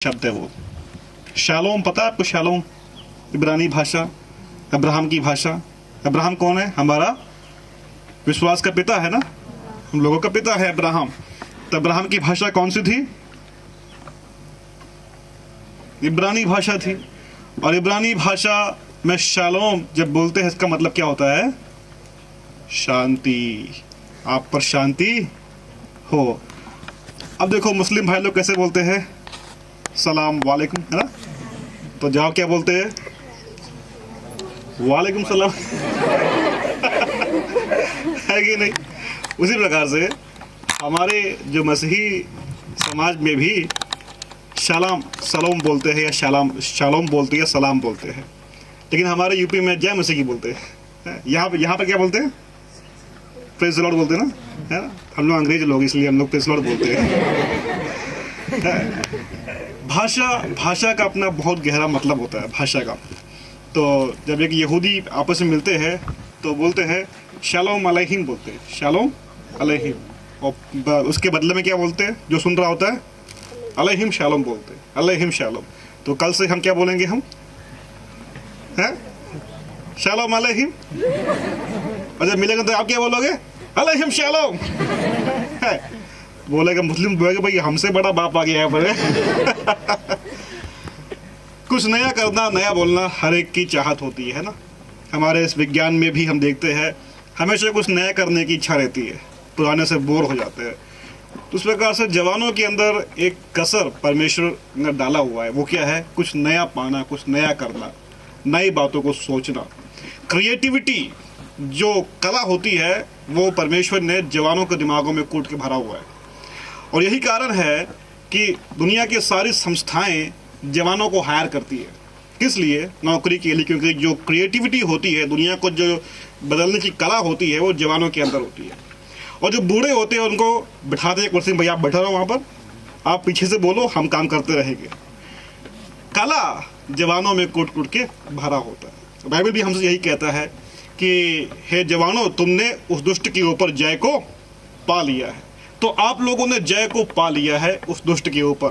शब्द है वो शालोम। पता है आपको शालोम? इब्रानी भाषा, अब्राहम की भाषा। अब्राहम कौन है? हमारा विश्वास का पिता है ना, हम लोगों का पिता है अब्राहम। तो अब्राहम की भाषा कौन सी थी? इब्रानी भाषा थी। और इब्रानी भाषा में शालोम जब बोलते हैं इसका मतलब क्या होता है? शांति, आप पर शांति हो। अब देखो मुस्लिम भाई लोग कैसे बोलते हैं सलाम वालेकुम, है ना? तो जवाब क्या बोलते हैं? वालेकुम सलाम। है कि नहीं? उसी प्रकार से हमारे जो मसीही समाज में भी शालाम सलाम बोलते हैं, या शालोम बोलते हैं, या सलाम बोलते हैं। लेकिन हमारे यूपी में जय मसीह की बोलते हैं। यहाँ पर क्या बोलते हैं? प्रेज़ द लॉर्ड बोलते हैं ना, है ना? हम लोग अंग्रेज लोग, इसलिए हम लोग प्रेज़ द लॉर्ड बोलते हैं। भाषा का अपना बहुत गहरा मतलब होता है भाषा का। तो जब एक यहूदी आपस में मिलते हैं तो बोलते हैं शालोम अलैहिम, बोलते हैं शालोम अलैहिम। और उसके बदले में क्या बोलते हैं? जो सुन रहा होता है अलैहिम शालोम बोलते हैं, अलैहिम शालोम। तो कल से हम क्या बोलेंगे? हम हैं शालोम अलैहिम। और जब मिलेगा तो आप क्या बोलोगे? अलैहिम शालोम। है बोलेगा मुस्लिम, बोलेगा भाई हमसे बड़ा बाप आ गया है बड़े। कुछ नया करना, नया बोलना हर एक की चाहत होती है ना। हमारे इस विज्ञान में भी हम देखते हैं हमेशा कुछ नया करने की इच्छा रहती है, पुराने से बोर हो जाते हैं। तो उस प्रकार से जवानों के अंदर एक कसर परमेश्वर ने डाला हुआ है। वो क्या है? कुछ नया पाना, कुछ नया करना, नई बातों को सोचना। क्रिएटिविटी जो कला होती है वो परमेश्वर ने जवानों के दिमागों में कूट के भरा हुआ है। और यही कारण है कि दुनिया की सारी संस्थाएं जवानों को हायर करती है। किस लिए? नौकरी के लिए। क्योंकि जो क्रिएटिविटी होती है, दुनिया को जो बदलने की कला होती है, वो जवानों के अंदर होती है। और जो बूढ़े होते हैं उनको बिठाते हैं कुर्सी में, भैया आप बैठे रहो वहाँ पर, आप पीछे से बोलो, हम काम करते रहेंगे। कला जवानों में कूट कूट के भरा होता है। बाइबल भी हमसे यही कहता है कि हे जवानों, तुमने उस दुष्ट के ऊपर जय को पा लिया है। तो आप लोगों ने जय को पा लिया है उस दुष्ट के ऊपर।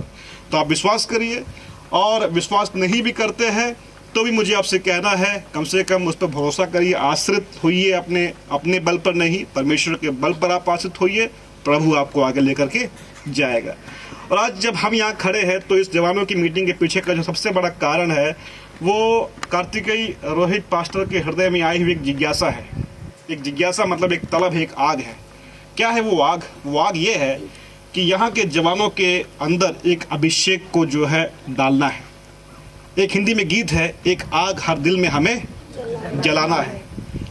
तो आप विश्वास करिए, और विश्वास नहीं भी करते हैं तो भी मुझे आपसे कहना है कम से कम उस पर भरोसा करिए, आश्रित होइए। अपने बल पर नहीं, परमेश्वर के बल पर आप आश्रित होइए। प्रभु आपको आगे लेकर के जाएगा। और आज जब हम यहाँ खड़े हैं तो इस जवानों की मीटिंग के पीछे का जो सबसे बड़ा कारण है वो कार्तिकेय रोहित पास्टर के हृदय में आई हुई एक जिज्ञासा है। एक जिज्ञासा मतलब एक तलब है, एक आग है। क्या है वो आग? वो आग ये है कि यहाँ के जवानों के अंदर एक अभिषेक को जो है डालना है। एक हिंदी में गीत है, एक आग हर दिल में हमें जलाना है।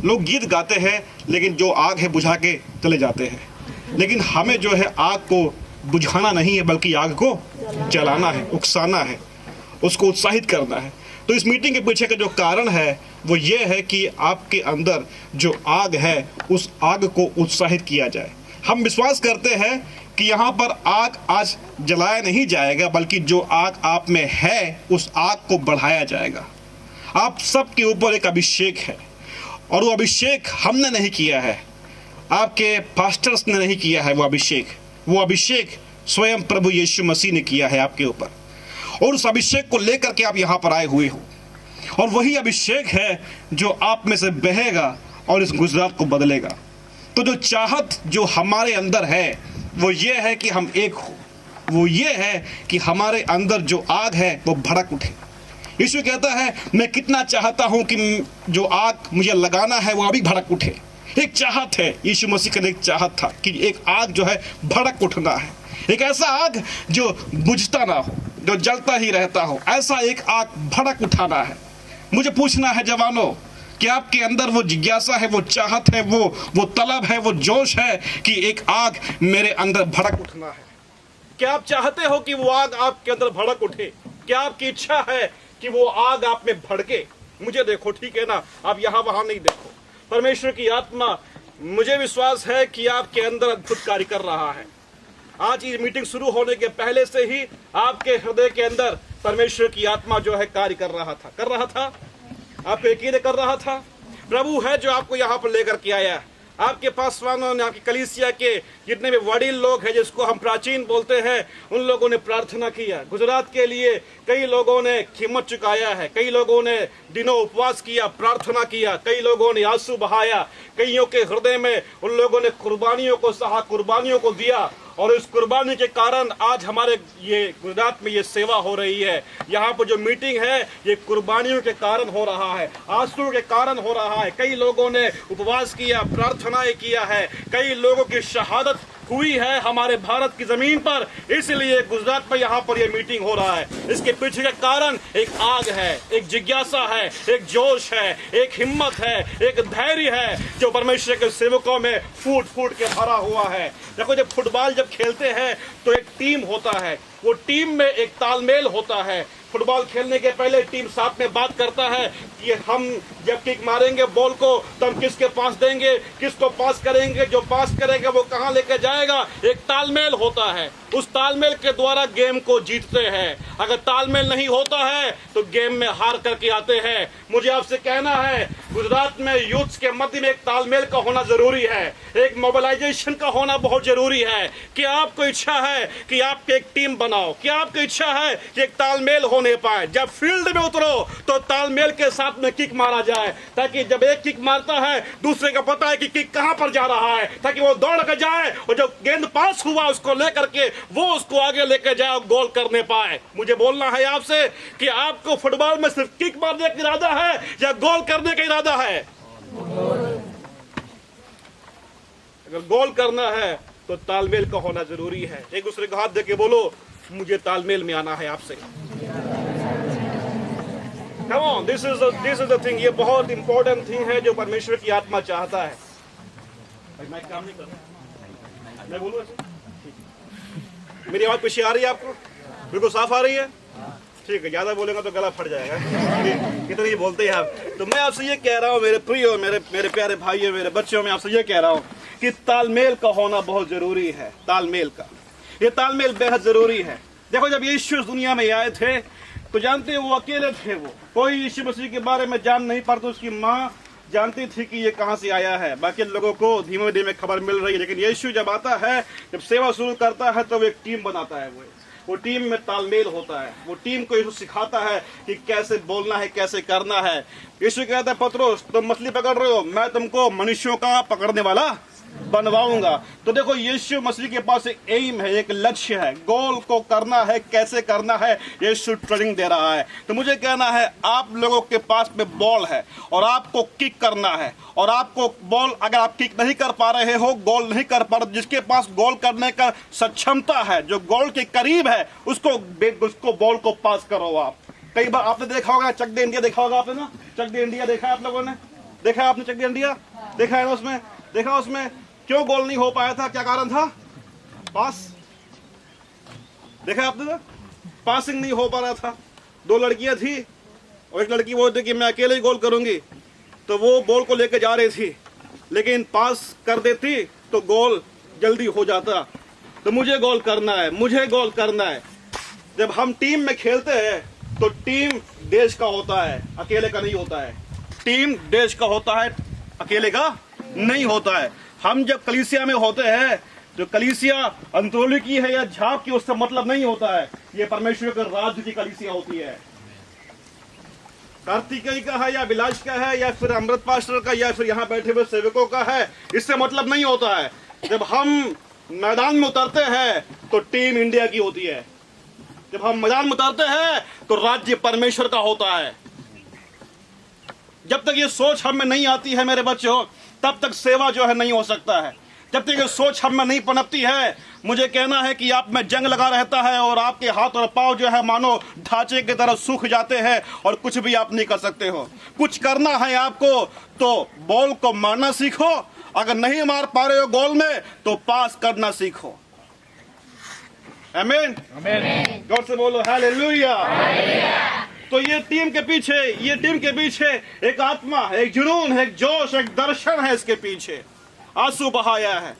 लोग गीत गाते हैं लेकिन जो आग है बुझा के चले जाते हैं। लेकिन हमें जो है आग को बुझाना नहीं है, बल्कि आग को जलाना है, उकसाना है, उसको उत्साहित करना है। तो इस मीटिंग के पीछे का जो कारण है वो ये है कि आपके अंदर जो आग है उस आग को उत्साहित किया जाए। हम विश्वास करते हैं कि यहाँ पर आग आज जलाया नहीं जाएगा, बल्कि जो आग आप में है उस आग को बढ़ाया जाएगा। आप सबके ऊपर एक अभिषेक है, और वो अभिषेक हमने नहीं किया है, आपके पास्टर्स ने नहीं किया है। वो अभिषेक स्वयं प्रभु यीशु मसीह ने किया है आपके ऊपर, और उस अभिषेक को लेकर के आप यहाँ पर आए हुए हो। और वही अभिषेक है जो आप में से बहेगा और इस गुजरात को बदलेगा। तो जो चाहत जो हमारे अंदर है वो ये है कि हम एक हो। वो ये है कि हमारे अंदर जो आग है वो भड़क उठे। यीशु कहता है मैं कितना चाहता हूँ कि जो आग मुझे लगाना है वो अभी भड़क उठे। एक चाहत है, यीशु मसीह का एक चाहत था कि एक आग जो है भड़क उठना है। एक ऐसा आग जो बुझता ना हो, जो जलता ही रहता हो, ऐसा एक आग भड़क उठाना है। मुझे पूछना है जवानों कि आपके अंदर वो जिज्ञासा है, वो चाहत है, वो तलब है, वो जोश है कि एक आग मेरे अंदर भड़क उठना है। क्या आप चाहते हो कि वो आग आपके अंदर भड़क उठे? क्या आपकी इच्छा है कि वो आग आप में भड़के? मुझे देखो, ठीक है ना, आप यहाँ वहां नहीं देखो। परमेश्वर की आत्मा, मुझे विश्वास है कि आपके अंदर अद्भुत कार्य कर रहा है। आज ये मीटिंग शुरू होने के पहले से ही आपके हृदय के अंदर परमेश्वर की आत्मा जो है कार्य कर रहा था। आपको यकीन कर रहा था। प्रभु है जो आपको यहाँ पर लेकर के आया। आपके पासवानों ने, आपकी कलीसिया के जितने भी वडील लोग हैं जिसको हम प्राचीन बोलते हैं, उन लोगों ने प्रार्थना किया। गुजरात के लिए कई लोगों ने कीमत चुकाया है, कई लोगों ने दिनों उपवास किया, प्रार्थना किया, कई लोगों ने आंसू बहाया, कईयों के हृदय में उन लोगों ने कुर्बानियों को सहा, कुर्बानियों को दिया, और इस कुर्बानी के कारण आज हमारे ये गुजरात में ये सेवा हो रही है। यहाँ पर जो मीटिंग है ये कुर्बानियों के कारण हो रहा है, आंसुओं के कारण हो रहा है। कई लोगों ने उपवास किया, प्रार्थनाएं किया है, कई लोगों की शहादत हुई है हमारे भारत की जमीन पर, इसलिए गुजरात में यहाँ पर ये मीटिंग हो रहा है। इसके पीछे का कारण एक आग है, एक जिज्ञासा है, एक जोश है, एक हिम्मत है, एक धैर्य है जो परमेश्वर के सेवकों में फूट फूट के भरा हुआ है। देखो, जब फुटबॉल जब खेलते हैं तो एक टीम होता है, वो टीम में एक तालमेल होता है। फुटबॉल खेलने के पहले टीम साथ में बात करता है कि हम जब किक मारेंगे बॉल को तो हम किसके पास देंगे, किसको पास करेंगे, जो पास करेगा वो कहां लेके जाएगा। एक तालमेल होता है, उस तालमेल के द्वारा गेम को जीतते हैं। अगर तालमेल नहीं होता है तो गेम में हार करके आते हैं। मुझे आपसे कहना है, गुजरात में यूथ के मध्य में एक तालमेल का होना जरूरी है, एक मोबिलाइजेशन का होना बहुत जरूरी है। कि आपको इच्छा है कि आपकी एक टीम बनाओ, क्या आपकी इच्छा है कि एक तालमेल होने पाए। जब फील्ड में उतरो तो तालमेल के साथ में किक मारा जाए, ताकि जब एक किक मारता है दूसरे का पता है कि किक कहां पर जा रहा है, ताकि वो दौड़ कर जाए और जब गेंद पास हुआ उसको लेकर के वो उसको आगे लेकर जाए और गोल करने पाए। मुझे बोलना है आपसे कि आपको फुटबॉल में सिर्फ किक मारने का इरादा है या गोल करने का इरादा है। अगर गोल करना है तो तालमेल का होना जरूरी है। एक दूसरे को हाथ देके बोलो, मुझे तालमेल में आना है आपसे। Come on, this is the thing। ये बहुत इंपॉर्टेंट थिंग है जो परमेश्वर की आत्मा चाहता है। मैं काम नहीं कर रहा, मैं बोलूं ऐसे? मेरी आवाज पीछे आ रही है आपको? बिल्कुल साफ आ रही है? ठीक है, ज्यादा बोलेगा तो गला फट जाएगा। कितने ही बोलते हैं आप। तो मैं आपसे ये कह रहा हूँ मेरे प्रिय, मेरे प्यारे भाइयों, मेरे बच्चों, मैं आपसे ये कह रहा हूँ कि तालमेल का होना बहुत जरूरी है। तालमेल का, ये तालमेल बेहद जरूरी है। देखो, जब यीशु इस दुनिया में आए थे तो जानते हैं वो अकेले थे, वो कोई यीशु मसीह के बारे में जान नहीं पाता। उसकी माँ जानती थी कि ये कहां से आया है, बाकी लोगों को धीमे धीमे खबर मिल रही है। लेकिन यीशु जब आता है, जब सेवा शुरू करता है तो वो एक टीम बनाता है। वो टीम में तालमेल होता है। वो टीम को यीशु सिखाता है कि कैसे बोलना है, कैसे करना है। यीशु कहता है, पतरस तुम मछली पकड़ रहे हो, मैं तुमको मनुष्यों का पकड़ने वाला बनवाऊंगा। तो देखो, यीशु मसीह के पास एक एम है, एक लक्ष्य है, गोल को करना है, कैसे करना है, यीशु ट्रेनिंग दे रहा है। तो मुझे कहना है, आप लोगों के पास में बॉल है और आपको किक करना है, और आपको बॉल अगर आप किक नहीं कर पा रहे हो, गोल नहीं कर पा रहे, जिसके पास गोल करने का सक्षमता है, जो गोल के करीब है, उसको बॉल को पास करो। आप कई बार आपने देखा होगा, चक दे इंडिया देखा होगा आपने ना, चक दे इंडिया देखा है आप लोगों ने? देखा है आपने चक दे इंडिया? देखा है ना? उसमें देखा, उसमें क्यों गोल नहीं हो पाया था, क्या कारण था? पास। देखा आपने ना, पासिंग नहीं हो पा रहा था। दो लड़कियां थी और एक लड़की बोलती कि मैं अकेले ही गोल करूंगी, तो वो बॉल को लेकर जा रही थी, लेकिन पास कर देती तो गोल जल्दी हो जाता। तो मुझे गोल करना है, मुझे गोल करना है। जब हम टीम में खेलते हैं तो टीम देश का होता है, अकेले का नहीं होता है। टीम देश का होता है, अकेले का नहीं होता है। हम जब कलीसिया में होते हैं, जो कलीसिया अंतोली की है या झाप की, उससे मतलब नहीं होता है। ये परमेश्वर के राज्य की कलीसिया होती है। कार्तिकेय का है या विलास का है या फिर अमृत पास्टर का या फिर यहाँ बैठे हुए सेवकों का है, इससे मतलब नहीं होता है। जब हम मैदान में उतरते हैं तो टीम इंडिया की होती है। जब हम मैदान में उतरते हैं तो राज्य परमेश्वर का होता है। जब तक ये सोच हम में नहीं आती है मेरे बच्चों, तब तक सेवा जो है नहीं हो सकता है। जब तक ये सोच हम में नहीं पनपती है, मुझे कहना है कि आप में जंग लगा रहता है और आपके हाथ और पांव जो है मानो ढांचे की तरह सूख जाते हैं और कुछ भी आप नहीं कर सकते हो। कुछ करना है आपको तो बॉल को मारना सीखो, अगर नहीं मार पा रहे हो गोल में तो पास करना सीखो। आमीन, आमीन। गौर से बोलो हालेलुया। तो ये टीम के पीछे एक आत्मा, एक जुनून, एक जोश, एक दर्शन है। इसके पीछे आंसू बहाया है।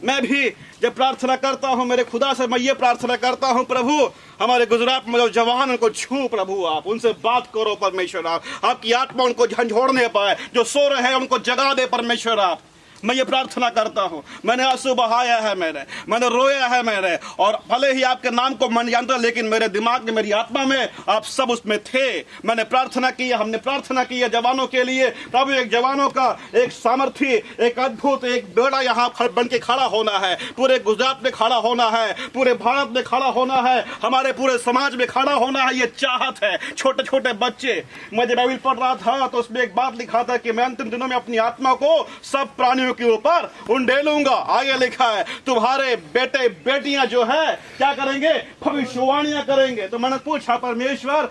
मैं भी जब प्रार्थना करता हूं मेरे खुदा से, मैं ये प्रार्थना करता हूं, प्रभु हमारे गुजरात में जो जवान उनको छू, प्रभु आप उनसे बात करो परमेश्वर, आपकी आत्मा उनको झंझोड़ने पाए, जो सो रहे हैं उनको जगा दे परमेश्वर आप। मैं ये प्रार्थना करता हूँ, मैंने आंसू बहाया है, मैंने रोया है, और भले ही आपके नाम को मैं जानता, लेकिन मेरे दिमाग में, मेरी आत्मा में आप सब उसमें थे। मैंने प्रार्थना की, हमने प्रार्थना की है जवानों के लिए। प्रभु, एक जवानों का एक सामर्थ्य, एक अद्भुत एक बेड़ा यहाँ बन के खड़ा होना है, पूरे गुजरात में खड़ा होना है, पूरे भारत में खड़ा होना है, हमारे पूरे समाज में खड़ा होना है, ये चाहत है। छोटे छोटे बच्चे, मैं जब बाइबल पढ़ रहा था तो उसमें एक बात लिखा था कि मैं अंतिम दिनों में अपनी आत्मा को सब प्राणियों के ऊपर उंडेलूंगा। आगे लिखा है तुम्हारे बेटे बेटियां जो है क्या करेंगे, भविष्यवाणियां करेंगे। तो मैंने पूछा परमेश्वर,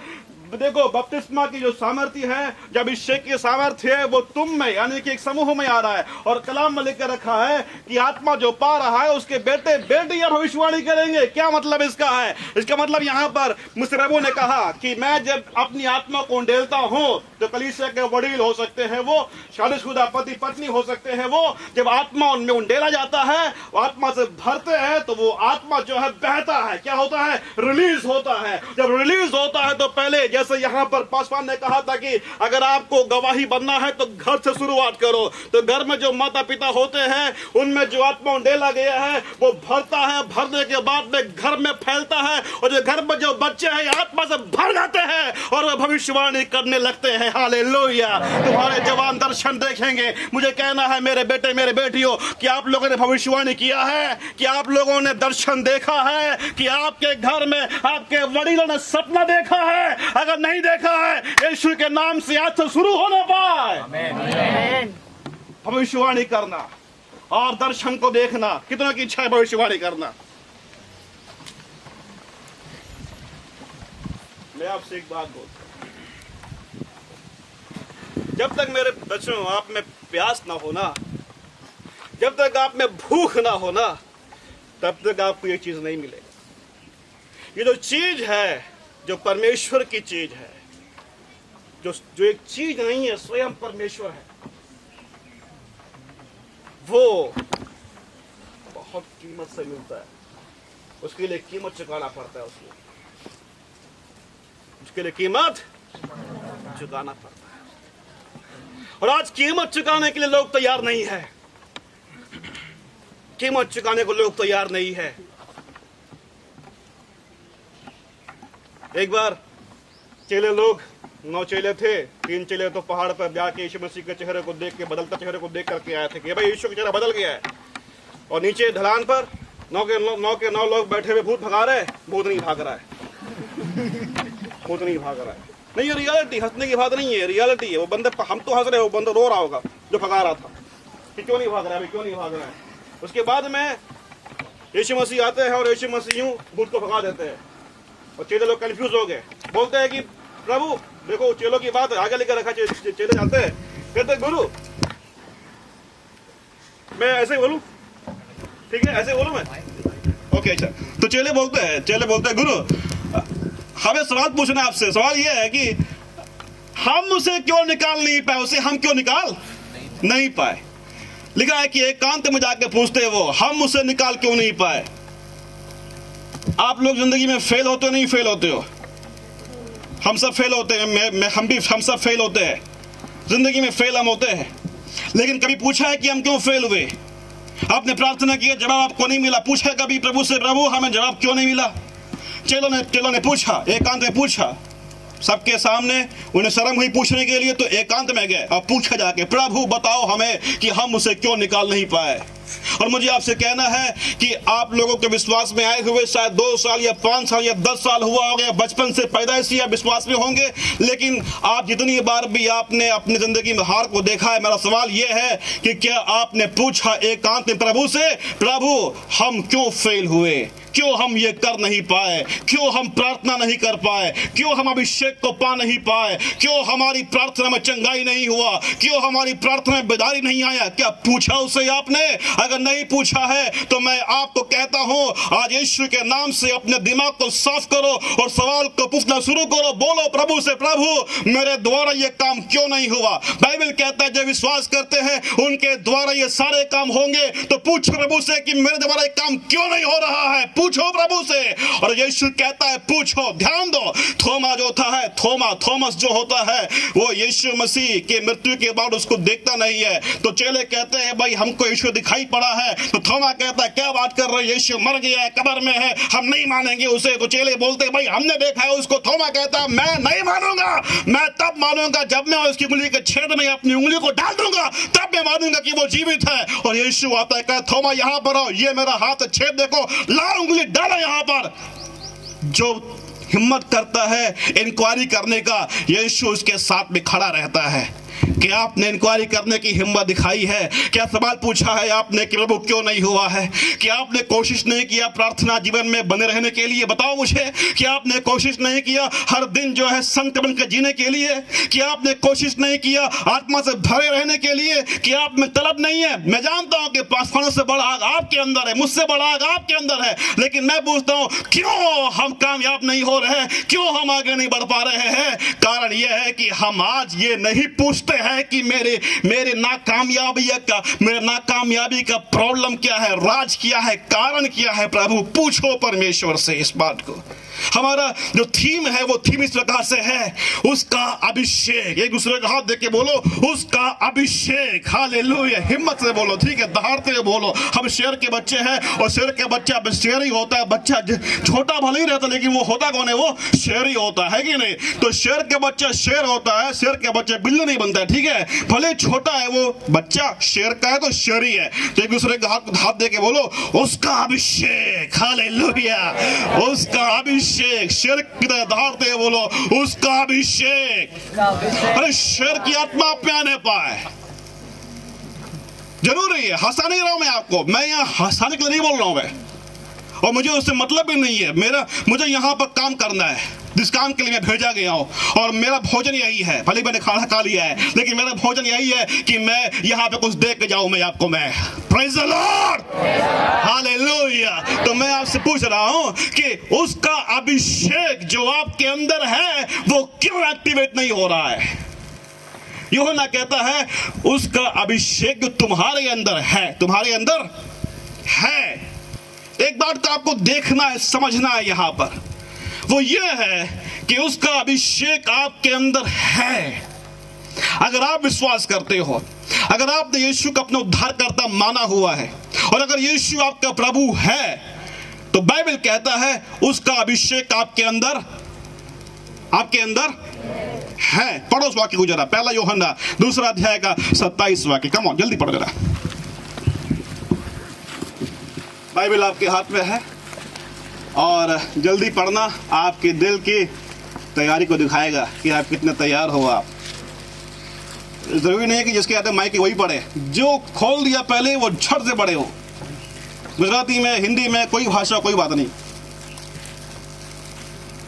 देखो बपतिस्मा की जो सामर्थ्य है, जब अभिषेक की सामर्थ्य है, वो तुम में यानी कि एक समूह में आ रहा है, और कलाम में लिखकर रखा है कि आत्मा जो पा रहा है उसके बेटे बेटियां भविष्यवाणी करेंगे। क्या मतलब इसका है? इसका मतलब यहाँ पर मुझसे प्रभु ने कहा कि मैं जब अपनी आत्मा को उंडेलता हूँ तो कलीसिया के वडील हो सकते हैं, वो शादीशुदा पति पत्नी हो सकते हैं, वो जब आत्मा उनमें उंडेला जाता है, वो आत्मा से भरते हैं, तो वो आत्मा जो है बहता है, क्या होता है, रिलीज होता है। जब रिलीज होता है तो पहले जैसे यहाँ पर पासवान ने कहा था कि अगर आपको गवाही बनना है तो घर से शुरुआत करो। तो घर में जो माता पिता होते हैं उनमें जो आत्मा उंडेला गया है वो भरता है, भरने के बाद में घर में फैलता है, और जो घर में जो बच्चे हैं आत्मा से भर जाते हैं और वो भविष्यवाणी करने लगते हैं। हालेलुया! तुम्हारे जवान दर्शन देखेंगे। मुझे कहना है मेरे बेटे मेरे बेटियों कि आप लोगों ने भविष्यवाणी किया है, कि आप लोगों ने दर्शन देखा है, कि आपके घर में आपके वडीलों ने सपना देखा है। अगर नहीं देखा है, यीशु के नाम से आज से शुरू होने पाए। आमीन। भविष्यवाणी करना और दर्शन को देखना, कितनों की इच्छा है भविष्यवाणी करना? मैं आपसे एक बात बोलता हूं, जब तक मेरे बच्चों आप में प्यास ना होना, जब तक आप में भूख ना होना, तब तक आपको ये चीज नहीं मिलेगी। ये जो चीज है, जो परमेश्वर की चीज है, जो एक चीज नहीं है, स्वयं परमेश्वर है, वो बहुत कीमत से मिलता है। उसके लिए कीमत चुकाना पड़ता है, उसके लिए कीमत चुकाना पड़ता है। और आज कीमत चुकाने के लिए लोग तैयार नहीं है, कीमत चुकाने को लोग तैयार नहीं है। एक बार चेले लोग, 9 चेले थे, 3 चेले तो पहाड़ पर जाके यीशु मसीह के चेहरे को देख के, बदलता चेहरे को देख करके आए थे कि भाई यीशु का चेहरा बदल गया है। और नीचे ढलान पर 9 के 9 लोग बैठे हुए भूत भगा रहे, भूत नहीं भाग रहा है, भूत नहीं भाग रहा है। नहीं, ये रियलिटी, हंसने की बात नहीं है, रियलिटी है। वो बंदे, हम तो हंस रहे, वो बंदा रो रहा होगा जो भगा रहा था कि क्यों नहीं भाग रहा है, क्यों नहीं भाग रहा है। उसके बाद में यीशु मसीह आते हैं और यीशु मसीह यूं भूत को भगा देते हैं, और चेले लोग कंफ्यूज हो गए, बोलते हैं कि प्रभु देखो, चेलों की बात आगे लेकर रखा, चेले जानते हैं, कहते गुरु मैं ऐसे बोलूं, ठीक है ऐसे बोलूं मैं, ओके अच्छा। तो चेले बोलते हैं गुरु हमें सवाल पूछना है आपसे। सवाल यह है कि हम उसे क्यों निकाल नहीं पाए, उसे हम क्यों निकाल नहीं पाए। लिखा है कि एकांत में जाके पूछते वो, हम उसे निकाल क्यों नहीं पाए। आप लोग जिंदगी में फेल होते हो, नहीं फेल होते हो? हम सब फेल होते हैं, हम सब फेल होते हैं, जिंदगी में फेल हम होते हैं। लेकिन कभी पूछा है कि हम क्यों फेल हुए? आपने प्रार्थना की, जवाब आपको नहीं मिला, पूछा कभी प्रभु से, प्रभु हमें जवाब क्यों नहीं मिला? चेलों ने पूछा, एकांत में पूछा, सबके सामने उन्हें शर्म हुई पूछने के लिए, तो एकांत में गए और पूछा जाके, प्रभु बताओ हमें कि हम उसे क्यों निकाल नहीं पाए। और मुझे आपसे कहना है कि आप लोगों के विश्वास में आए हुए शायद 2 साल या 5 साल या 10 साल हुआ होगा, बचपन से पैदाइशी या विश्वास में होंगे, लेकिन आप जितनी बार भी आपने अपनी जिंदगी में हार को देखा है, मेरा सवाल यह है कि क्या आपने पूछा एकांत में प्रभु से, प्रभु हम क्यों फेल हुए, क्यों हम ये कर नहीं पाए, क्यों हम प्रार्थना नहीं कर पाए, क्यों हम अभिषेक को पा नहीं पाए, क्यों हमारी प्रार्थना में चंगाई नहीं हुआ, क्यों हमारी प्रार्थना में बेदारी नहीं आया? क्या पूछा उसे आपने? अगर नहीं पूछा है तो मैं आपको कहता हूं, आज यीशु के नाम से अपने दिमाग को साफ करो और सवाल को पूछना शुरू करो। बोलो प्रभु से, प्रभु मेरे द्वारा ये काम क्यों नहीं हुआ? बाइबल कहता है जो विश्वास करते हैं उनके द्वारा ये सारे काम होंगे। तो पूछ प्रभु से कि मेरे द्वारा ये काम क्यों नहीं हो रहा है। पूछो प्रभु से। और यीशु कहता है पूछो। ध्यान दो, थोमा जो होता है, थॉमस जो होता है, वो यीशु मसीह के मृत्यु के बाद उसको देखता नहीं है। तो चेले कहते हैं भाई हमको यीशु दिखाई पड़ा है। तो थोमा कहता है क्या बात कर रहे हो, यीशु मर गया है, कब्र में है, हम नहीं मानेंगे उसे। तो चेले बोलते हैं भाई हमने देखा है उसको। थोमा कहता है मैं नहीं मानूंगा, मैं तब मानूंगा जब मैं उसकी उंगली के छेद में अपनी उंगली को डाल दूंगा, तब मैं मानूंगा कि वो जीवित है। और यीशु आता है, कहता थोमा यहां पर आओ, ये मेरा हाथ छेद देखो, लाओ उंगली डालो यहां पर। जो हिम्मत करता है इंक्वायरी करने का, यीशु उसके साथ में खड़ा रहता है। क्या आपने इंक्वायरी करने की हिम्मत दिखाई है? क्या सवाल पूछा है आपने कि प्रभु क्यों नहीं हुआ है? क्या आपने कोशिश नहीं किया प्रार्थना जीवन में बने रहने के लिए? बताओ मुझे, क्या आपने कोशिश नहीं किया हर दिन जो है संत बन के जीने के लिए? क्या आपने कोशिश नहीं किया आत्मा से भरे रहने के लिए? क्या आप में तलब नहीं है? मैं जानता हूं कि पासवानों से बड़ा आग आपके अंदर है, मुझसे बड़ा आग आपके अंदर है, लेकिन मैं पूछता हूं क्यों हम कामयाब नहीं हो रहे? क्यों हम आगे नहीं बढ़ पा रहे हैं? कारण यह है कि हम आज ये नहीं पूछते है कि मेरे नाकामयाबी का प्रॉब्लम क्या है, राज क्या है, कारण क्या है। प्रभु पूछो परमेश्वर से इस बात को। हमारा जो थीम है वो थीम इस प्रकार से है, उसका अभिषेक। एक दूसरे का हाथ देके बोलो उसका अभिषेक। हालेलुया, हिम्मत से बोलो, ठीक है, दहाड़ते हुए बोलो। हम शेर के बच्चे हैं और शेर के बच्चा शेर ही होता है। बच्चा छोटा भले ही रहता लेकिन वो होता कौन है? वो शेर ही होता है कि नहीं? तो शेर के बच्चा शेर होता है, शेर के बच्चे बिल्ली नहीं बनता है, ठीक है। भले छोटा है वो बच्चा, शेर का है तो शेर ही है। तो एक दूसरे का हाथ देके बोलो उसका अभिषेक। हालेलुया, उसका अभिषेक। शेर की तरह दहाड़ते हैं बोलो उसका अभिषेक। अरे शेर की आत्मा आप में आने पाए जरूरी है। हंसा नहीं रहा हूं मैं आपको, मैं यहाँ हंसाने के लिए नहीं बोल रहा हूं मैं, और मुझे उससे मतलब भी नहीं है। मुझे यहाँ पर काम करना है, जिस काम के लिए मैं भेजा गया हूँ, और मेरा भोजन यही है। भले मैंने खाना खा लिया है लेकिन मेरा भोजन यही है कि मैं यहाँ पे कुछ देख के जाऊँ मैं आपको। मैं प्रेज़ द लॉर्ड, हालेलुया। तो मैं आपसे पूछ रहा हूँ कि उसका अभिषेक जो आपके अंदर है वो क्यों एक्टिवेट नहीं हो रहा है? यूहन्ना कहता है उसका अभिषेक जो तुम्हारे अंदर है, तुम्हारे अंदर है। एक बात तो आपको देखना है, समझना है यहां पर, वो ये है कि उसका अभिषेक आपके अंदर है। अगर आप विश्वास करते हो, अगर आपने यीशु को अपना उद्धारकर्ता माना हुआ है, और अगर यीशु आपका प्रभु है, तो बाइबल कहता है उसका अभिषेक आपके अंदर है। पढ़ो उस वाक्य को जरा, पहला यूहन्ना 2 अध्याय का 27 वाक्य। कम ऑन, जल्दी पढ़ो जरा। बाइबल आपके हाथ में है और जल्दी पढ़ना आपके दिल की तैयारी को दिखाएगा कि आप कितने तैयार हो। आप जरूरी नहीं है कि जिसके हाथ में माइक वही पढ़े, जो खोल दिया पहले वो झट से पढ़े हो। गुजराती में, हिंदी में, कोई भाषा कोई बात नहीं।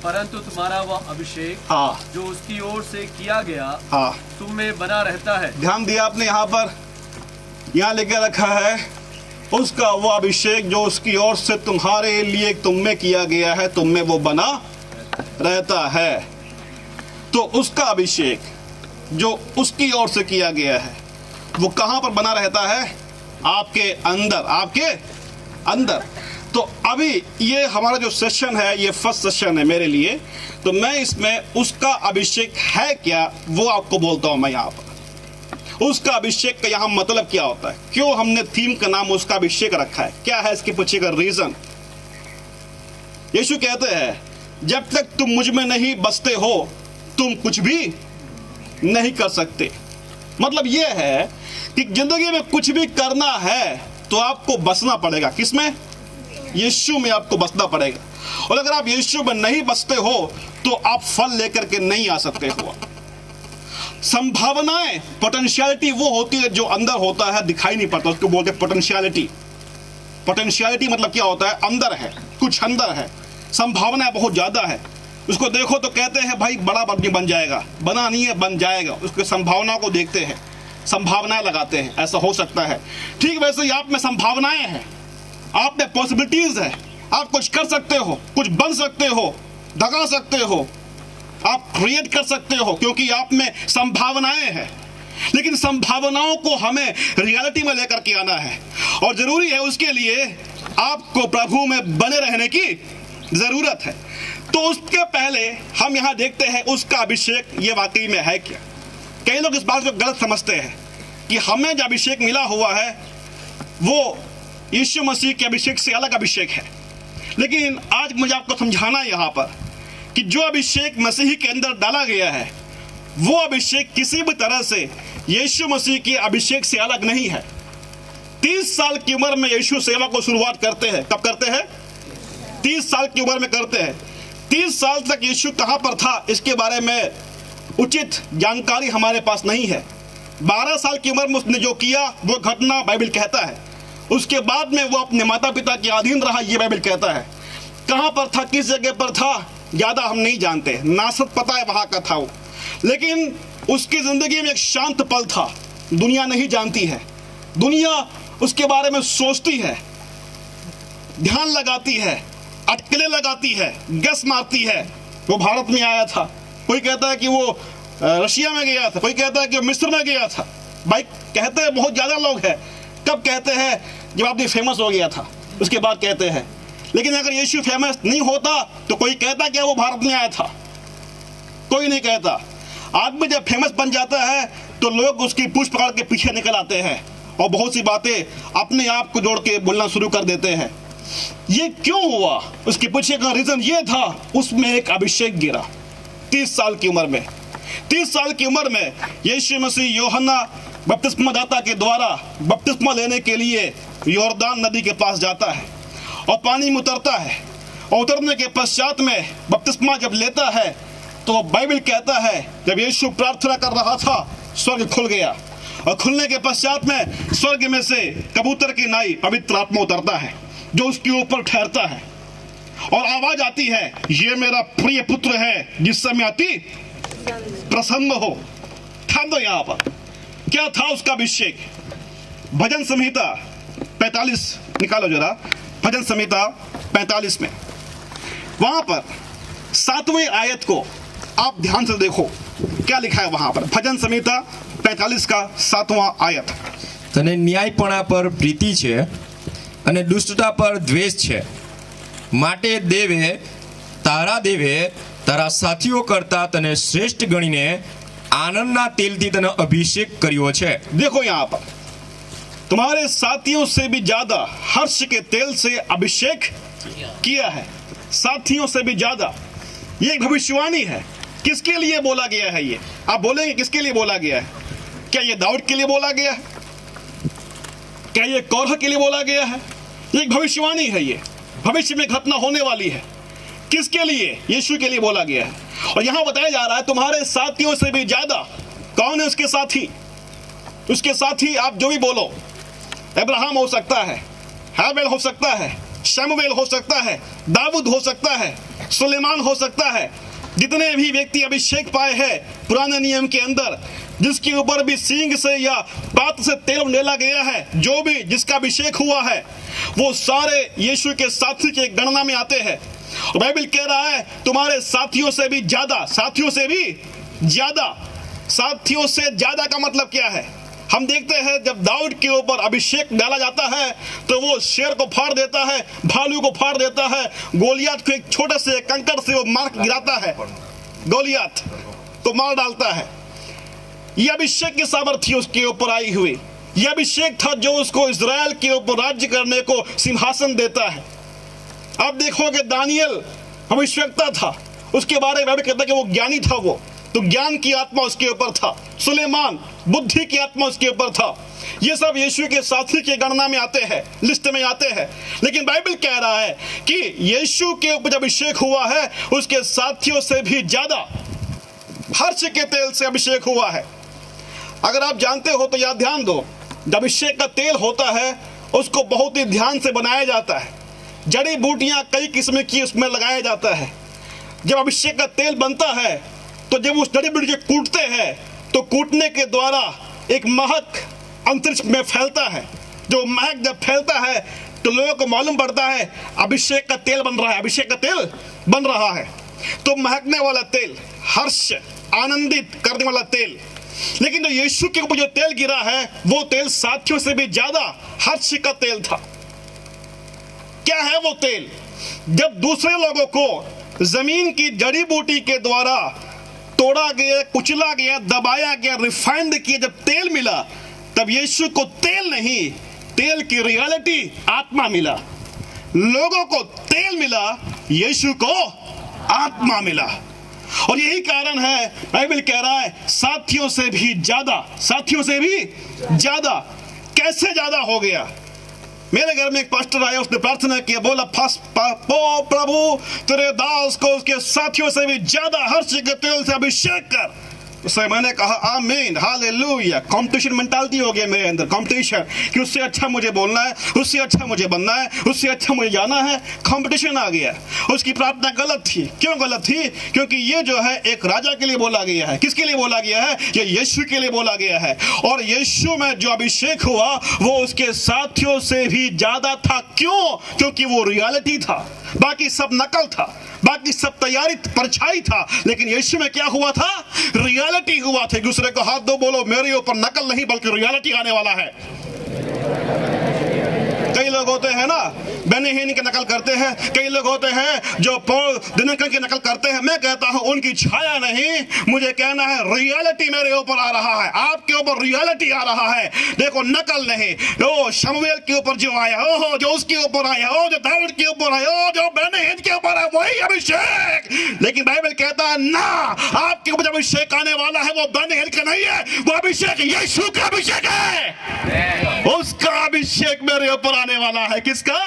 परंतु तुम्हारा वह अभिषेक जो उसकी ओर से किया गया तुम में बना रहता है। ध्यान दिया आपने, यहाँ पर यहाँ लेकर रखा है उसका वो अभिषेक जो उसकी ओर से तुम्हारे लिए तुम में किया गया है, तुम में वो बना रहता है। तो उसका अभिषेक जो उसकी ओर से किया गया है वो कहां पर बना रहता है? आपके अंदर, आपके अंदर। तो अभी ये हमारा जो सेशन है, ये फर्स्ट सेशन है मेरे लिए, तो मैं इसमें उसका अभिषेक है क्या वो आपको बोलता हूं मैं यहाँ पर। उसका अभिषेक का यहाँ मतलब क्या होता है, क्यों हमने थीम का नाम उसका अभिषेक रखा है, क्या है इसके पीछे का रीजन। यीशु कहते हैं जब तक तुम मुझ में नहीं बसते हो तुम कुछ भी नहीं कर सकते। मतलब यह है कि जिंदगी में कुछ भी करना है तो आपको बसना पड़ेगा। किसमें? यीशु में आपको बसना पड़ेगा। और अगर आप यीशु में नहीं बसते हो तो आप फल लेकर के नहीं आ सकते हो। संभावनाएं, पोटेंशियलिटी वो होती है जो अंदर होता है, दिखाई नहीं पड़ता, उसको बोलते हैं पोटेंशियलिटी। पोटेंशियलिटी मतलब क्या होता है? अंदर है, कुछ अंदर है, संभावना बहुत ज्यादा है। उसको देखो तो कहते हैं भाई बड़ा आदमी बन जाएगा, बना नहीं है बन जाएगा। उसके संभावना को देखते हैं, संभावनाएं लगाते हैं, ऐसा हो सकता है। ठीक वैसे ही आप में संभावनाएं हैं, आप में पॉसिबिलिटीज है, आप कुछ कर सकते हो, कुछ बन सकते हो, दगा सकते हो, आप क्रिएट कर सकते हो, क्योंकि आप में संभावनाएं हैं। लेकिन संभावनाओं को हमें रियलिटी में लेकर के आना है, और जरूरी है उसके लिए आपको प्रभु में बने रहने की जरूरत है। तो उसके पहले हम यहां देखते हैं उसका अभिषेक ये वाकई में है क्या। कई लोग इस बात को गलत समझते हैं कि हमें जो अभिषेक मिला हुआ है वो यीशु मसीह के अभिषेक से अलग अभिषेक है। लेकिन आज मुझे आपको समझाना है यहाँ पर कि जो अभिषेक मसीह के अंदर डाला गया है वो अभिषेक किसी भी तरह से यीशु मसीह के अभिषेक से अलग नहीं है। 30 साल की उम्र में यीशु सेवा को शुरुआत करते हैं। कब करते हैं? 30 साल की उम्र में करते हैं। 30 साल तक यीशु कहां पर था इसके बारे में उचित जानकारी हमारे पास नहीं है। 12 साल की उम्र में उसने जो किया वो घटना बाइबल कहता है। उसके बाद में वो अपने माता पिता के अधीन रहा, ये बाइबल कहता है। कहां पर था, किस जगह पर था, ज्यादा हम नहीं जानते। नासरत पता है वहां का था वो, लेकिन उसकी जिंदगी में एक शांत पल था। दुनिया नहीं जानती है, दुनिया उसके बारे में सोचती है, ध्यान लगाती है, अटकलें लगाती है, गस मारती है। वो भारत में आया था, कोई कहता है कि वो रशिया में गया था, कोई कहता है कि वो मिस्र में गया था। भाई कहते हैं बहुत ज्यादा लोग हैं। कब कहते हैं? जब आदमी फेमस हो गया था उसके बाद कहते हैं। लेकिन अगर यीशु फेमस नहीं होता तो कोई कहता क्या वो भारत में आया था? कोई नहीं कहता। आदमी जब फेमस बन जाता है तो लोग उसकी पूछ पकड़ के पीछे निकल आते हैं और बहुत सी बातें अपने आप को जोड़ के बोलना शुरू कर देते हैं। ये क्यों हुआ? उसके पीछे का रीजन ये था, उसमें एक अभिषेक गिरा 30 साल की उम्र में। 30 साल की उम्र में यीशु मसीह यूहन्ना बपतिस्मा दाता के द्वारा बपतिस्मा लेने के लिए यॉर्दान नदी के पास जाता है और पानी में उतरता है। और उतरने के पश्चात में बपतिस्मा जब लेता है तो बाइबल कहता है जब यीशु प्रार्थना कर रहा था स्वर्ग खुल गया और खुलने के पश्चात में स्वर्ग में से कबूतर की नाई पवित्र आत्मा उतरता है जो उसके ऊपर ठहरता है और आवाज आती है, ये मेरा प्रिय पुत्र है जिससे मैं अति प्रसन्न हो। ध्यान दो यहाँ पर क्या था उसका अभिषेक। भजन संहिता 45 निकालो जरा, भजन संहिता 45 में वहां पर 7वें आयत को आप ध्यान से देखो क्या लिखा है वहां पर। भजन संहिता 45 का 7वां आयत। तने न्यायपणा पर प्रीति छे अने दुष्टता पर द्वेष छे, माटे देवे तारा साथीओ करता तने श्रेष्ठ गणीने आनंदना तेलथी तने अभिषेक कर्यो छे। देखो यहाँ पर तुम्हारे साथियों से भी ज्यादा हर्ष के तेल से अभिषेक किया है। साथियों से भी ज्यादा। ये एक भविष्यवाणी है। किसके लिए बोला गया है ये? आप बोलेंगे किसके लिए बोला गया है? क्या ये दाऊद के लिए बोला गया है? क्या ये कौरह के लिए बोला गया है? ये एक भविष्यवाणी है। ये भविष्य में घटना होने वाली है। किसके लिए? यीशु के लिए बोला गया है। और यहां बताया जा रहा है तुम्हारे साथियों से भी ज्यादा। कौन है उसके साथी? उसके साथी आप जो भी बोलो, अब्राहम हो सकता है, हाबेल हो सकता है, शमूएल हो सकता है, दाऊद हो सकता है, सुलेमान हो सकता है। जितने भी व्यक्ति अभिषेक पाए हैं पुराने नियम के अंदर, जिसके ऊपर भी सींग से या पात्र से तेल डाला गया है, जो भी जिसका अभिषेक हुआ है वो सारे यीशु के साथी के गणना में आते हैं। और बाइबल कह रहा है तुम्हारे साथियों से भी ज्यादा। साथियों से भी ज्यादा। साथियों से ज्यादा का मतलब क्या है? हम देखते हैं जब दाऊद के ऊपर अभिषेक डाला जाता है तो वो शेर को फाड़ देता है, भालू को फाड़ देता है, गोलियत को एक छोटे से कंकड़ से वो मार गिराता है, गोलियत को मार डालता है। यह अभिषेक की सामर्थ्य उसके ऊपर आई हुई। यह अभिषेक था जो उसको इजराइल के ऊपर राज्य करने को सिंहासन देता है। अब देखोगे दानियल भविष्यवक्ता था, उसके बारे में कहता है कि वो ज्ञानी था, वो तो ज्ञान की आत्मा उसके ऊपर था। सुलेमान बुद्धि की आत्मा उसके ऊपर था। ये सब यीशु के साथी के गणना में आते हैं, लिस्ट में आते हैं। लेकिन बाइबल कह रहा है कि यीशु के ऊपर जब अभिषेक हुआ है उसके साथियों से भी ज्यादा हर्ष के तेल से अभिषेक हुआ है। अगर आप जानते हो तो याद ध्यान दो, जब अभिषेक का तेल होता है उसको बहुत ही ध्यान से बनाया जाता है। जड़ी बूटियां कई किस्म की उसमें लगाया जाता है। जब अभिषेक का तेल बनता है तो जब उस जड़ी बूटी को कूटते हैं तो कूटने के द्वारा एक महक अंतरिक्ष में फैलता है। जो महक जब फैलता है तो लोगों को मालूम पड़ता है अभिषेक का तेल बन रहा है, अभिषेक का तेल बन रहा है। तो महकने वाला तेल, हर्ष आनंदित करने वाला तेल। लेकिन जो यीशु के ऊपर जो तेल गिरा है वो तेल साथियों से भी ज्यादा हर्ष का तेल था। क्या है वो तेल? जब दूसरे लोगों को जमीन की जड़ी बूटी के द्वारा तोड़ा गया, कुचला गया, दबाया गया, रिफाइंड किया, जब तेल मिला, तब यीशु को तेल नहीं, तेल की रियलिटी आत्मा मिला। लोगों को तेल मिला, यीशु को आत्मा मिला। और यही कारण है बाइबल कह रहा है साथियों से भी ज्यादा, साथियों से भी ज्यादा। कैसे ज्यादा हो गया? मेरे घर में एक पास्टर आया, उसने प्रार्थना किया, बोला प्रभु तेरे दास को उसके साथियों से भी ज्यादा हर चीज के तेल से अभिषेक कर। उससे मैंने कहा आमीन, हालेलुया। कंपटीशन मेंटालिटी हो गया मेरे अंदर, कंपटीशन कि उससे अच्छा मुझे बोलना है, उससे अच्छा मुझे बनना है, उससे अच्छा मुझे जाना है। कंपटीशन आ गया। उसकी प्रार्थना गलत थी। क्यों गलत थी? क्योंकि ये जो है एक राजा के लिए बोला गया है। किसके लिए बोला गया है? ये यीशु के लिए बोला गया है। और यीशु में जो अभिषेक हुआ वो उसके साथियों से भी ज्यादा था। क्यों? क्योंकि वो रियलिटी था, बाकी सब नकल था, बाकी सब तैयारी परछाई था। लेकिन यीशु में क्या हुआ था? रियलिटी हुआ था। दूसरे को हाथ दो, बोलो मेरे ऊपर नकल नहीं बल्कि रियलिटी आने वाला है। कई लोग होते हैं ना बेनी हिन्न की नकल करते हैं, कई लोग होते हैं जो पॉल दिनकर की नकल करते हैं। मैं कहता हूं उनकी छाया नहीं, मुझे कहना है रियलिटी मेरे ऊपर आ रहा है, आपके ऊपर रियलिटी आ रहा है। देखो नकल नहीं। ओ शमूएल के ऊपर जो आया, ओ जो उसके ऊपर आया, ओ जो दाऊद के ऊपर आया, ओ जो बेनी हिन्न के ऊपर है, वही अभिषेक। लेकिन बाइबल कहता है ना, आपके ऊपर अभिषेक आने वाला है वो बेनी हिन्न का नहीं है, वो अभिषेक यीशु का अभिषेक है। उसका अभिषेक मेरे ऊपर आने वाला है। किसका?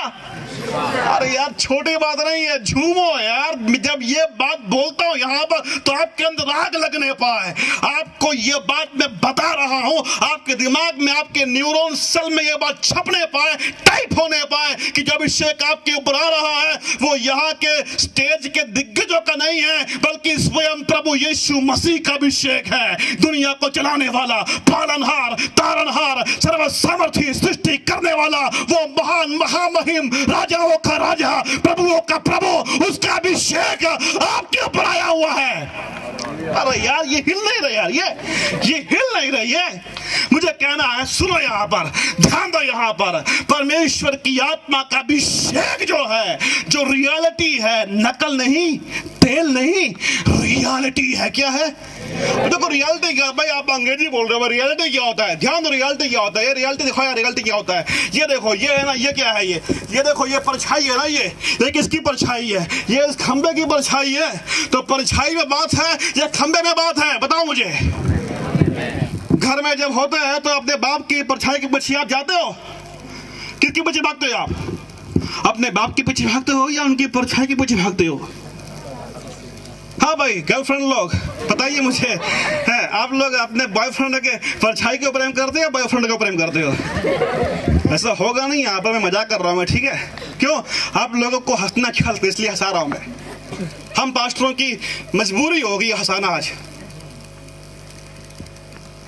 अरे यार छोटी बात नहीं है, झूमो यार। जब ये बात बोलता हूं यहां पर तो आपके अंदर आग लगने पाए। आपको ये बात मैं बता रहा हूं, आपके दिमाग में, आपके न्यूरॉन सेल में ये बात छपने पाए, टाइप होने पाए कि जो अभिषेक आपके ऊपर आ रहा है वो यहाँ के स्टेज के दिग्गजों का नहीं है, बल्कि स्वयं प्रभु यीशु मसीह का अभिषेक है। दुनिया को चलाने वाला, पालनहार, तारनहार, सर्व सामर्थी, सृष्टि करने वाला, वो महान महामहिम, राजाओं का राजा, प्रभुओं का प्रभु, उसका अभिषेक आपके ऊपर आया हुआ है। अरे यार ये हिल नहीं रहा यार, ये हिल नहीं रही है। मुझे कहना है, सुनो यहाँ पर, ध्यान दो यहाँ पर, परमेश्वर की आत्मा का अभिषेक जो है, जो रियलिटी है, नकल नहीं, तेल नहीं, रियलिटी है। क्या है? देखो रियलिटी क्या भाई, आप अंग्रेजी बोल रहे हो, रियलिटी क्या होता है? ध्यान दो, रियलिटी क्या होता है? ये रियलिटी दिखाओ यार, रियलिटी क्या होता है? ये देखो, ये है ना, ये क्या है? ये देखो, ये परछाई है ना, ये किसकी परछाई है? ये इस खंबे की परछाई है। तो परछाई में बात है या खंबे में बात है? बताओ मुझे। घर में जब होते हैं तो अपने बाप की परछाई के पीछे आप जाते हो? किसके पीछे भागते हो आप? अपने बाप के पीछे भागते हो या उनकी परछाई के पीछे भागते हो? हाँ भाई गर्लफ्रेंड लोग बताइए मुझे, है आप लोग अपने बॉयफ्रेंड के परछाई को प्रेम करते हो या बॉयफ्रेंड को प्रेम करते हो? ऐसा होगा नहीं, यहाँ पर मैं मजाक कर रहा हूँ मैं, ठीक है? क्यों? आप लोगों को हंसना खेलते इसलिए हंसा रहा हूँ मैं। हम पास्टरों की मजबूरी होगी हंसाना आज।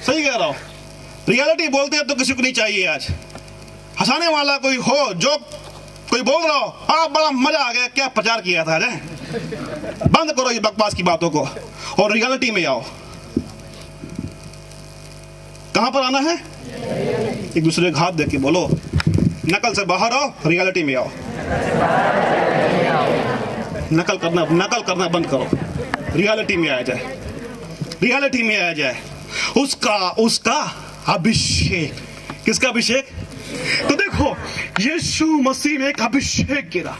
सही कह रहा हूँ। रियलिटी बोलते हैं तो किसी को नहीं चाहिए आज। हंसाने वाला कोई हो, जो कोई बोल रहा हो, हाँ बड़ा मजा आ गया, क्या प्रचार किया था? बंद करो ये बकवास की बातों को और रियलिटी में आओ। कहां पर आना है? एक दूसरे को हाथ देके बोलो, नकल से बाहर आओ, रियलिटी में आओ। नकल करना बंद करो, रियलिटी में आ जाए, रियलिटी में आ जाए। उसका अभिषेक। किसका अभिषेक? तो देखो यीशु मसीह में एक अभिषेक गिरा।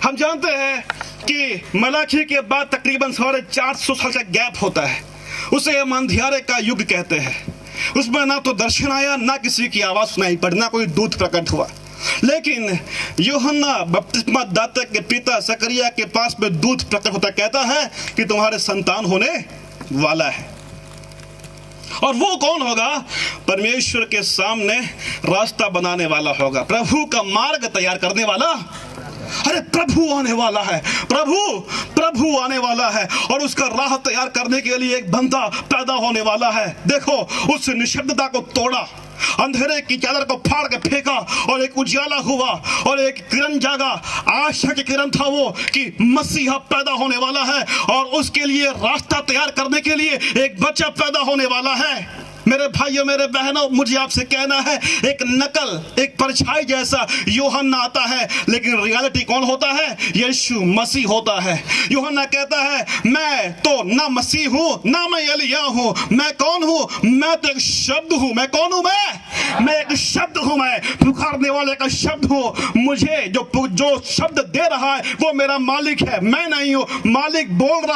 हम जानते हैं कि मलाखी के बाद तकरीबन 450 साल का गैप होता है, उसे अंधियारे का युग कहते हैं। उसमें ना तो दर्शन आया, ना किसी की आवाज सुनाई पड़ी, ना कोई दूत प्रकट हुआ। लेकिन यूहन्ना बपतिस्मा दाता के पिता जकरिया के पास में दूत प्रकट होता, कहता है कि तुम्हारे संतान होने वाला है। और वो कौन होगा? परमेश्वर के सामने रास्ता बनाने वाला होगा, प्रभु का मार्ग तैयार करने वाला। अरे प्रभु आने वाला है, प्रभु आने वाला है और उसका राह तैयार करने के लिए एक बंदा पैदा होने वाला है। देखो उस निशब्दता को तोड़ा, अंधेरे की चादर को फाड़ के फेंका और एक उजाला हुआ और एक किरण जागा। आशा की किरण था वो कि मसीहा पैदा होने वाला है और उसके लिए रास्ता तैयार करने के लिए एक बच्चा पैदा होने वाला है। मेरे भाइयों मेरे बहनों, मुझे आपसे कहना है, एक नकल, एक परछाई जैसा यूहन्ना आता है, लेकिन रियलिटी कौन होता है? यीशु मसीह होता है। यूहन्ना कहता है, मैं तो ना मसीह हूं ना मैं एलिया हूं, मैं कौन हूं? मैं तो एक शब्द हूं। मैं कौन हूं? मैं एक शब्द हूं। मैं पुकारने वाले का शब्द हूं। मुझे जो शब्द दे रहा है वो मेरा मालिक है, मैं नहीं हूं। मालिक बोल रहा